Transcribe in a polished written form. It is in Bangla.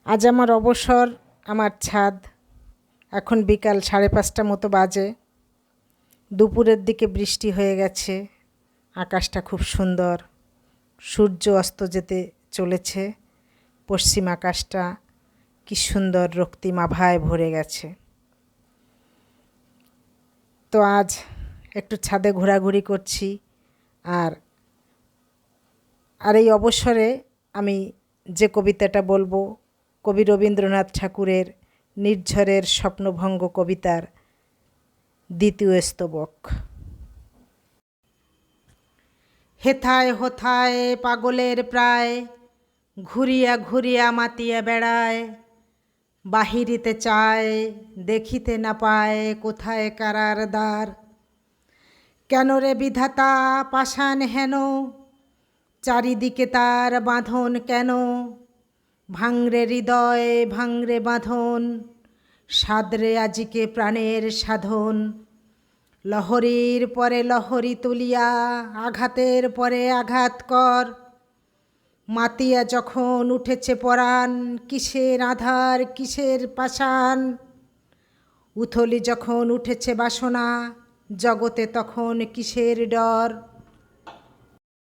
আজ আমার অবসর, আমার ছাদ। এখন বিকাল 5:30 মতো বাজে। দুপুরের দিকে বৃষ্টি হয়ে গেছে। আকাশটা খুব সুন্দর। সূর্য অস্ত যেতে চলেছে। পশ্চিম আকাশটা কি সুন্দর রক্তিম আভায় ভরে গেছে। তো আজ একটু ছাদে ঘোরাঘুরি করছি। আর এই অবসরে আমি যে কবিতাটা বলবো, কবি রবীন্দ্রনাথ ঠাকুরের নির্ঝরের স্বপ্নভঙ্গ কবিতার দ্বিতীয় স্তবক। হেথায় হোথায় পাগলের প্রায়, ঘুরিয়া ঘুরিয়া মাতিয়া বেড়ায়। বাহিরিতে চায়, দেখিতে না পায়, কোথায় কারার দ্বার। কেন রে বিধাতা পাষাণ হেন, চারিদিকে তার বাঁধন কেন। ভাঙরে হৃদয় ভাঙরে বাঁধন, সাদরে আজিকে প্রাণের সাধন। লহরীর পরে লহরী তুলিয়া, আঘাতের পরে আঘাত কর। মাতিয়া যখন উঠেছে পরাণ, কিসের আধার কিসের পাষাণ। উথলি যখন উঠেছে বাসনা, জগতে তখন কিসের ডর।